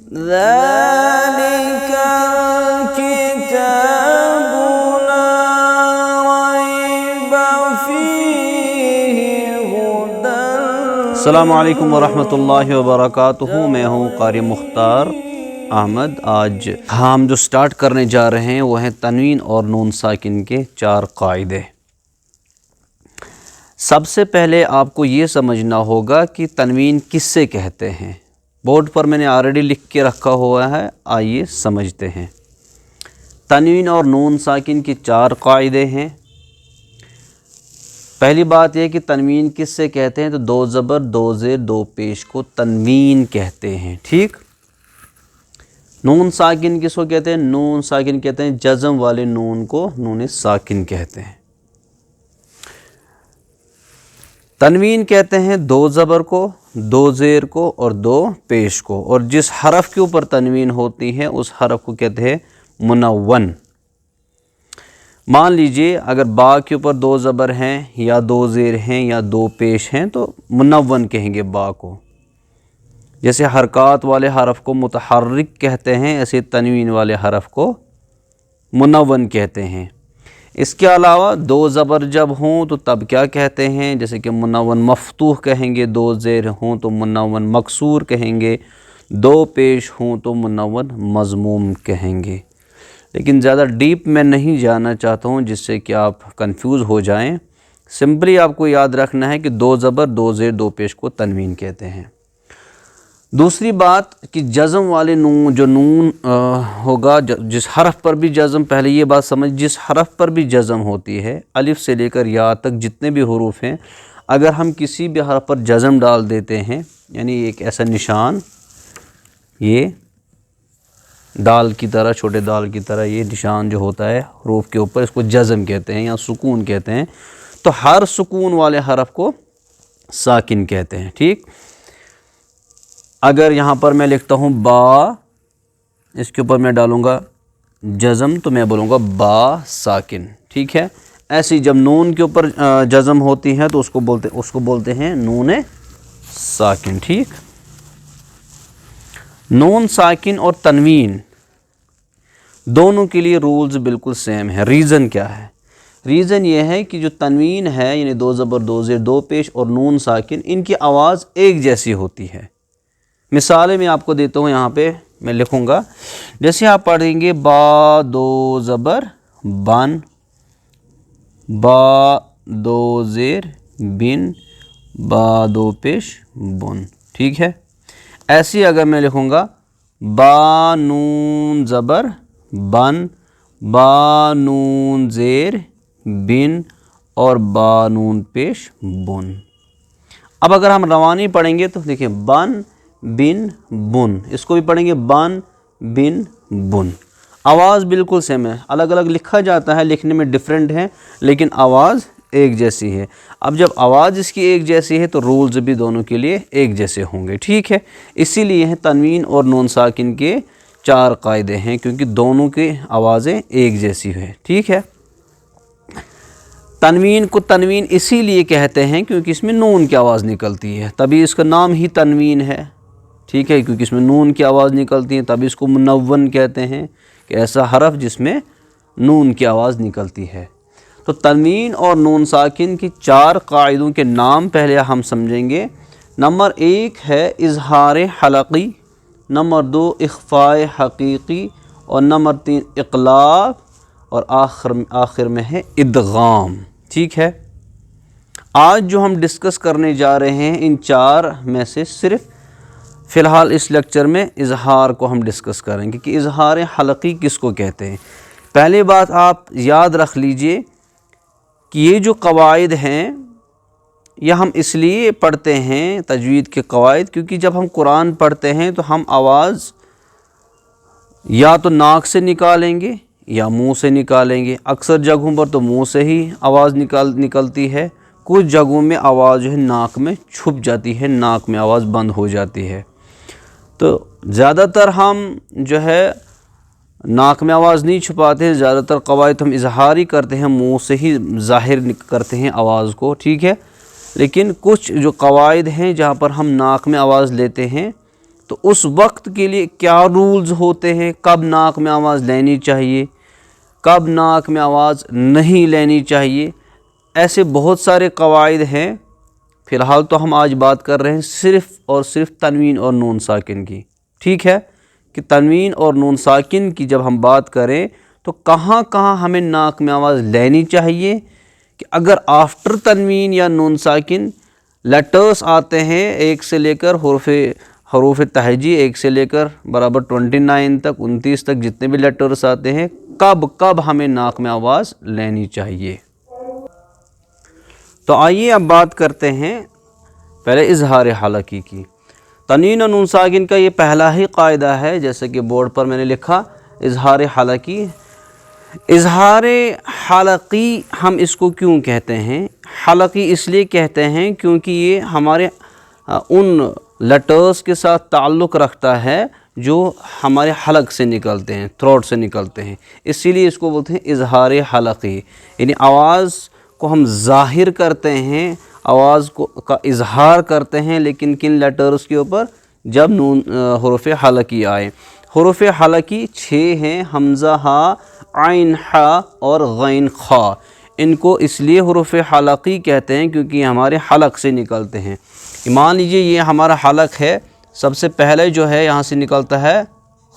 ذَلِكَ الْكِتَابُ لَا رَيْبَ فِيهِ هُدًى۔ السلام علیکم ورحمۃ اللہ وبرکاتہ، میں ہوں قاری مختار احمد۔ آج ہم جو سٹارٹ کرنے جا رہے ہیں وہ ہیں تنوین اور نون ساکن کے 4 قاعدے۔ سب سے پہلے آپ کو یہ سمجھنا ہوگا کہ تنوین کس سے کہتے ہیں۔ بورڈ پر میں نے آلریڈی لکھ کے رکھا ہوا ہے، آئیے سمجھتے ہیں۔ تنوین اور نون ساکن کے 4 قاعدے ہیں۔ پہلی بات یہ کہ تنوین کس سے کہتے ہیں، تو 2 زبر 2 زیر 2 پیش کو تنوین کہتے ہیں، ٹھیک۔ نون ساکن کس کو کہتے ہیں؟ نون ساکن کہتے ہیں جزم والے نون کو نون ساکن کہتے ہیں۔ تنوین کہتے ہیں 2 زبر کو، 2 زیر کو اور 2 پیش کو، اور جس حرف کے اوپر تنوین ہوتی ہے اس حرف کو کہتے ہیں منون۔ مان لیجئے اگر با کے اوپر 2 زبر ہیں یا 2 زیر ہیں یا 2 پیش ہیں تو منون کہیں گے با کو۔ جیسے حرکات والے حرف کو متحرک کہتے ہیں، ایسے تنوین والے حرف کو منون کہتے ہیں۔ اس کے علاوہ 2 زبر جب ہوں تو تب کیا کہتے ہیں، جیسے کہ منون مفتوح کہیں گے، 2 زیر ہوں تو منون مکسور کہیں گے، 2 پیش ہوں تو منون مضموم کہیں گے۔ لیکن زیادہ ڈیپ میں نہیں جانا چاہتا ہوں جس سے کہ آپ کنفیوز ہو جائیں۔ سمپلی آپ کو یاد رکھنا ہے کہ 2 زبر 2 زیر 2 پیش کو تنوین کہتے ہیں۔ دوسری بات کہ جزم والے نون جو نون ہوگا، جس حرف پر بھی جزم، پہلے یہ بات سمجھ، جس حرف پر بھی جزم ہوتی ہے، الف سے لے کر یا تک جتنے بھی حروف ہیں، اگر ہم کسی بھی حرف پر جزم ڈال دیتے ہیں، یعنی ایک ایسا نشان، یہ دال کی طرح، چھوٹے دال کی طرح یہ نشان جو ہوتا ہے حروف کے اوپر، اس کو جزم کہتے ہیں یا سکون کہتے ہیں، تو ہر سکون والے حرف کو ساکن کہتے ہیں، ٹھیک۔ اگر یہاں پر میں لکھتا ہوں با، اس کے اوپر میں ڈالوں گا جزم تو میں بولوں گا با ساکن، ٹھیک ہے۔ ایسی جب نون کے اوپر جزم ہوتی ہے تو اس کو بولتے ہیں نون ساکن، ٹھیک۔ نون ساکن اور تنوین دونوں کے لیے رولز بالکل سیم ہے۔ ریزن کیا ہے؟ ریزن یہ ہے کہ جو تنوین ہے یعنی 2 زبر 2 زیر 2 پیش اور نون ساکن، ان کی آواز ایک جیسی ہوتی ہے۔ مثالیں میں آپ کو دیتا ہوں، یہاں پہ میں لکھوں گا، جیسے آپ پڑھیں گے با 2 زبر بن، با 2 زیر بن، با 2 پیش بن، ٹھیک ہے۔ ایسی اگر میں لکھوں گا با نون زبر بن، با نون زیر بن اور با نون پیش بن۔ اب اگر ہم روانی پڑھیں گے تو دیکھیں بن بن بن، اس کو بھی پڑھیں گے بن بن بن، آواز بالکل سیم ہے، الگ الگ لکھا جاتا ہے، لکھنے میں ڈیفرنٹ ہے لیکن آواز ایک جیسی ہے۔ اب جب آواز اس کی ایک جیسی ہے تو رولز بھی دونوں کے لیے ایک جیسے ہوں گے، ٹھیک ہے۔ اسی لیے تنوین اور نون ساکن کے 4 قاعدے ہیں، کیونکہ دونوں کی آوازیں ایک جیسی ہے، ٹھیک ہے۔ تنوین کو تنوین اسی لیے کہتے ہیں کیونکہ اس میں نون کی آواز نکلتی ہے، تبھی اس کا نام ہی تنوین ہے، ٹھیک ہے۔ کیونکہ اس میں نون کی آواز نکلتی ہے تبھی اس کو منون کہتے ہیں، کہ ایسا حرف جس میں نون کی آواز نکلتی ہے۔ تو تنوین اور نون ساکن کی 4 قاعدوں کے نام پہلے ہم سمجھیں گے۔ نمبر 1 ہے اظہار حلقی، نمبر 2 اخفاء حقیقی، اور نمبر 3 اقلاب، اور آخر میں ہے ادغام، ٹھیک ہے۔ آج جو ہم ڈسکس کرنے جا رہے ہیں ان 4 میں سے صرف فی الحال اس لیکچر میں اظہار کو ہم ڈسکس کریں گے کہ اظہار حلقی کس کو کہتے ہیں۔ پہلی بات آپ یاد رکھ لیجئے کہ یہ جو قواعد ہیں یہ ہم اس لیے پڑھتے ہیں، تجوید کے قواعد، کیونکہ جب ہم قرآن پڑھتے ہیں تو ہم آواز یا تو ناک سے نکالیں گے یا منہ سے نکالیں گے۔ اکثر جگہوں پر تو منہ سے ہی آواز نکلتی ہے، کچھ جگہوں میں آواز جو ہے ناک میں چھپ جاتی ہے، ناک میں آواز بند ہو جاتی ہے۔ تو زیادہ تر ہم جو ہے ناک میں آواز نہیں چھپاتے ہیں، زیادہ تر قواعد ہم اظہار ہی کرتے ہیں، منہ سے ہی ظاہر کرتے ہیں آواز کو، ٹھیک ہے۔ لیکن کچھ جو قواعد ہیں جہاں پر ہم ناک میں آواز لیتے ہیں تو اس وقت کے لیے کیا رولز ہوتے ہیں، کب ناک میں آواز لینی چاہیے، کب ناک میں آواز نہیں لینی چاہیے، ایسے بہت سارے قواعد ہیں۔ فی الحال تو ہم آج بات کر رہے ہیں صرف اور صرف تنوین اور نون ساکن کی، ٹھیک ہے، کہ تنوین اور نون ساکن کی جب ہم بات کریں تو کہاں کہاں ہمیں ناک میں آواز لینی چاہیے، کہ اگر آفٹر تنوین یا نون ساکن لیٹرز آتے ہیں ایک سے لے کر حروف تہجی ایک سے لے کر برابر 29 تک 29 تک جتنے بھی لیٹرز آتے ہیں، کب ہمیں ناک میں آواز لینی چاہیے۔ تو آئیے اب بات کرتے ہیں پہلے اظہار حلقی کی۔ تنوین اور نون ساکن کا یہ پہلا ہی قاعدہ ہے، جیسے کہ بورڈ پر میں نے لکھا اظہار حلقی۔ اظہار حلقی ہم اس کو کیوں کہتے ہیں؟ حلقی اس لیے کہتے ہیں کیونکہ یہ ہمارے ان لیٹرز کے ساتھ تعلق رکھتا ہے جو ہمارے حلق سے نکلتے ہیں، تھروٹ سے نکلتے ہیں، اسی لیے اس کو بولتے ہیں اظہار حلقی، یعنی آواز کو ہم ظاہر کرتے ہیں، آواز کا اظہار کرتے ہیں، لیکن کن لیٹرز کے اوپر؟ جب حروف حلقی آئے۔ حروف حلقی 6 ہیں، حمزہ، ہا، عین، حا اور غین، خا۔ ان کو اس لیے حروف حلقی کہتے ہیں کیونکہ یہ ہمارے حلق سے نکلتے ہیں۔ مان لیجئے یہ ہمارا حلق ہے، سب سے پہلے جو ہے یہاں سے نکلتا ہے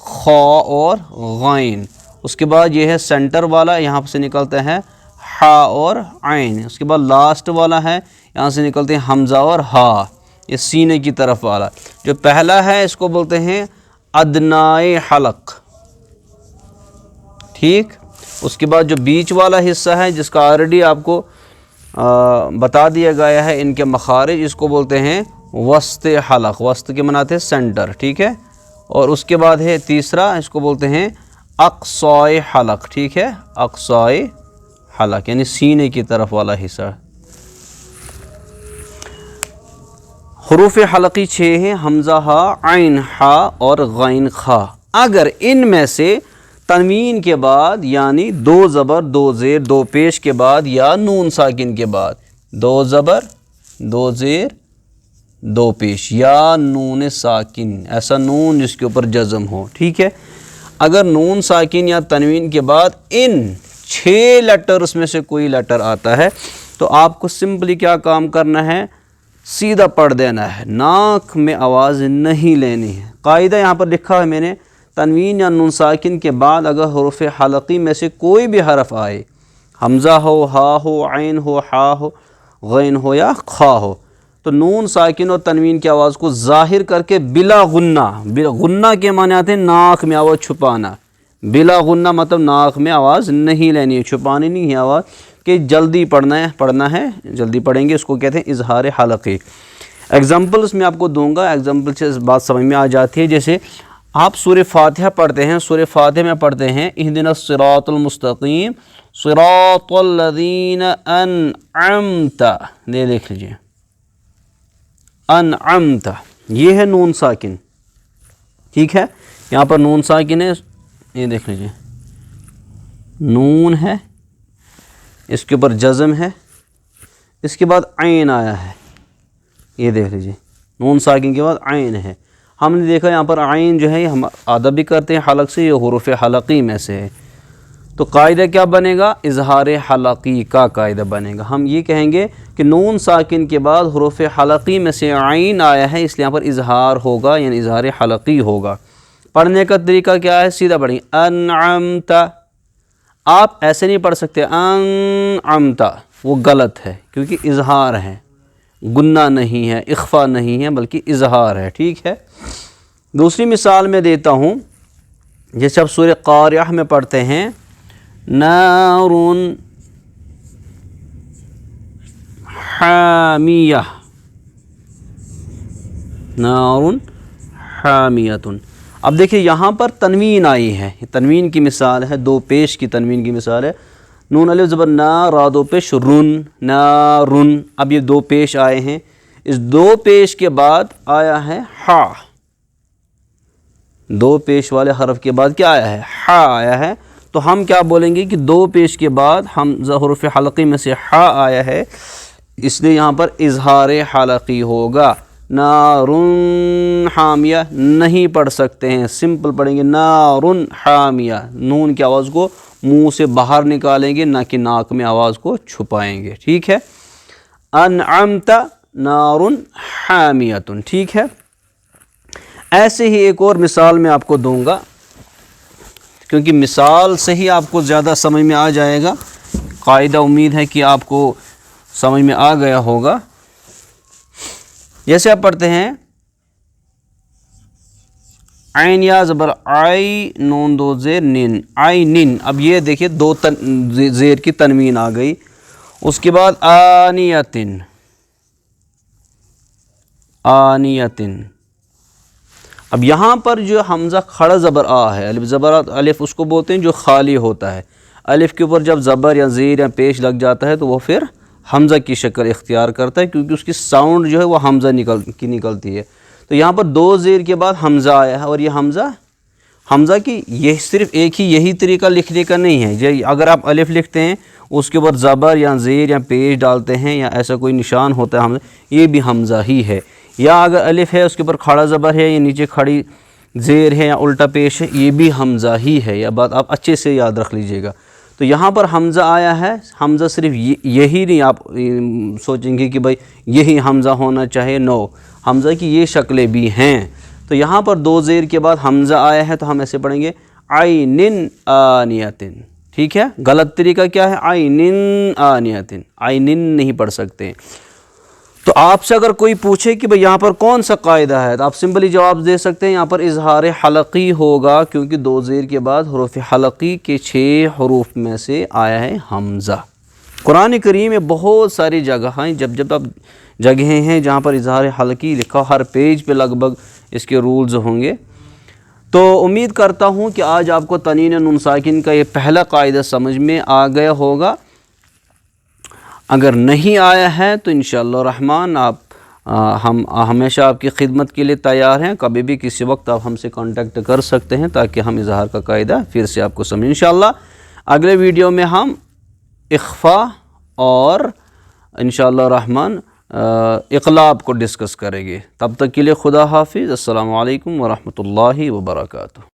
خا اور غین، اس کے بعد یہ ہے سینٹر والا، یہاں سے نکلتا ہے حا اور عین، اس کے بعد لاسٹ والا ہے، یہاں سے نکلتے ہیں حمزہ اور ہا، یہ سینے کی طرف والا۔ جو پہلا ہے اس کو بولتے ہیں ادنائے حلق، ٹھیک۔ اس کے بعد جو بیچ والا حصہ ہے جس کا آلریڈی آپ کو بتا دیا گیا ہے ان کے مخارج، اس کو بولتے ہیں وسط حلق، وسط کے مناتے ہیں سینٹر، ٹھیک ہے۔ اور اس کے بعد ہے تیسرا، اس کو بولتے ہیں اقصائے حلق، ٹھیک ہے، اقصائے حلق یعنی سینے کی طرف والا حصہ۔ حروف حلقی 6 ہیں، حمزہ، ہا، عین، حا اور غین، خا۔ اگر ان میں سے تنوین کے بعد یعنی 2 زبر 2 زیر 2 پیش کے بعد یا نون ساکن کے بعد 2 زبر 2 زیر 2 پیش یا نون ساکن، ایسا نون جس کے اوپر جزم ہو، ٹھیک ہے، اگر نون ساکن یا تنوین کے بعد ان 6 لیٹرز میں سے کوئی لیٹر آتا ہے تو آپ کو سمپلی کیا کام کرنا ہے؟ سیدھا پڑھ دینا ہے، ناک میں آواز نہیں لینی ہے۔ قاعدہ یہاں پر لکھا ہے میں نے، تنوین یا نون ساکن کے بعد اگر حروف حلقی میں سے کوئی بھی حرف آئے، حمزہ ہو، ہا ہو، عین ہو، حا ہو، غین ہو یا خا ہو، تو نون ساکن اور تنوین کی آواز کو ظاہر کر کے بلا غنہ، غنہ کے معنی آتے ہیں ناک میں آواز چھپانا، بلا غنہ مطلب ناک میں آواز نہیں لینی ہے، چھپانی نہیں ہے آواز، کہ جلدی پڑھنا ہے جلدی پڑھیں گے، اس کو کہتے ہیں اظہار حلقی۔ ایگزامپلس میں آپ کو دوں گا، ایگزامپل سے بات سمجھ میں آ جاتی ہے۔ جیسے آپ سورہ فاتحہ پڑھتے ہیں، سورہ فاتحہ میں پڑھتے ہیں اہدنا الصراط المستقیم صراط الذین انعمت، یہ دیکھ لیجئے انعمت، یہ ہے نون ساکن، ٹھیک ہے، یہاں پر نون ساکن ہے، یہ دیکھ لیجئے نون ہے، اس کے اوپر جزم ہے، اس کے بعد عین آیا ہے، یہ دیکھ لیجئے نون ساکن کے بعد عین ہے۔ ہم نے دیکھا یہاں پر عین جو ہے ہم آدھا بھی کرتے ہیں حلق سے، یہ حروف حلقی میں سے ہے، تو قاعدہ کیا بنے گا؟ اظہار حلقی کا قاعدہ بنے گا۔ ہم یہ کہیں گے کہ نون ساکن کے بعد حروف حلقی میں سے عین آیا ہے، اس لیے یہاں پر اظہار ہوگا، یعنی اظہار حلقی ہوگا۔ پڑھنے کا طریقہ کیا ہے؟ سیدھا پڑھیں گے انعمت، آپ ایسے نہیں پڑھ سکتے انعمت، وہ غلط ہے کیونکہ اظہار ہے، گنہ نہیں ہے، اخفا نہیں ہے، بلکہ اظہار ہے، ٹھیک ہے۔ دوسری مثال میں دیتا ہوں، جیسے آپ سورہ قاریہ میں پڑھتے ہیں نار حامیہ، نار حامیۃ۔ اب دیکھیں یہاں پر تنوین آئی ہے، تنوین کی مثال ہے، 2 پیش کی تنوین کی مثال ہے، نون الف زبر نا، را 2 پیش رن، نارن۔ اب یہ 2 پیش آئے ہیں، اس 2 پیش کے بعد آیا ہے ہا، 2 پیش والے حرف کے بعد کیا آیا ہے؟ ہا آیا ہے، تو ہم کیا بولیں گے کہ 2 پیش کے بعد ہم حروف حلقی میں سے ہا آیا ہے، اس لیے یہاں پر اظہار حلقی ہوگا۔ نارن حامیہ نہیں پڑھ سکتے ہیں، سمپل پڑھیں گے نارن حامیہ، نون کی آواز کو منہ سے باہر نکالیں گے، نہ کہ ناک میں آواز کو چھپائیں گے، ٹھیک ہے۔ انعمت نارن حامیۃ، ٹھیک ہے۔ ایسے ہی ایک اور مثال میں آپ کو دوں گا، کیونکہ مثال سے ہی آپ کو زیادہ سمجھ میں آ جائے گا، قاعدہ امید ہے کہ آپ کو سمجھ میں آ گیا ہوگا۔ جیسے آپ پڑھتے ہیں عین یا زبر آئی، نون دو زیر نن، آئی نن، اب یہ دیکھیے دو زیر کی تنوین آ گئی، اس کے بعد آنیتن، آنیتن، اب یہاں پر جو حمزہ کھڑا زبر آ ہے، الف زبر الف اس کو بولتے ہیں جو خالی ہوتا ہے، الف کے اوپر جب زبر یا زیر یا پیش لگ جاتا ہے تو وہ پھر حمزہ کی شکل اختیار کرتا ہے، کیونکہ اس کی ساؤنڈ جو ہے وہ حمزہ نکلتی ہے۔ تو یہاں پر دو زیر کے بعد حمزہ آیا ہے، اور یہ حمزہ کی یہ صرف ایک ہی یہی طریقہ لکھنے کا نہیں ہے، اگر آپ الف لکھتے ہیں اس کے اوپر زبر یا زیر یا پیش ڈالتے ہیں یا ایسا کوئی نشان ہوتا ہے حمزہ، یہ بھی حمزہ ہی ہے، یا اگر الف ہے اس کے اوپر کھڑا زبر ہے یا نیچے کھڑی زیر ہے یا الٹا پیش ہے، یہ بھی حمزہ ہی ہے، یہ بات آپ اچھے سے یاد رکھ لیجئے گا۔ تو یہاں پر حمزہ آیا ہے، حمزہ صرف یہی نہیں آپ سوچیں گے کہ بھائی یہی حمزہ ہونا چاہیے، نو، حمزہ کی یہ شکلیں بھی ہیں۔ تو یہاں پر دو زیر کے بعد حمزہ آیا ہے تو ہم ایسے پڑھیں گے عینن آنیتن، ٹھیک ہے۔ غلط طریقہ کیا ہے؟ عینن آنیتن، عینن نہیں پڑھ سکتے۔ تو آپ سے اگر کوئی پوچھے کہ بھئی یہاں پر کون سا قاعدہ ہے تو آپ سمپلی جواب دے سکتے ہیں یہاں پر اظہار حلقی ہوگا، کیونکہ دو زیر کے بعد حروف حلقی کے 6 حروف میں سے آیا ہے حمزہ۔ قرآن کریم میں بہت ساری جگہیں جگہیں ہیں جہاں پر اظہار حلقی لکھا، ہر پیج پہ لگ بھگ اس کے رولز ہوں گے۔ تو امید کرتا ہوں کہ آج آپ کو تنوین نون ساکن کا یہ پہلا قاعدہ سمجھ میں آ گیا ہوگا۔ اگر نہیں آیا ہے تو انشاءاللہ الرحمن ہم ہمیشہ آپ کی خدمت کے لیے تیار ہیں، کبھی بھی کسی وقت آپ ہم سے کانٹیکٹ کر سکتے ہیں تاکہ ہم اظہار کا قاعدہ پھر سے آپ کو سمجھیں۔ انشاءاللہ اگلے ویڈیو میں ہم اخفا اور انشاءاللہ الرحمن اقلاب کو ڈسکس کریں گے۔ تب تک کے لیے خدا حافظ، السلام علیکم ورحمۃ اللہ وبرکاتہ۔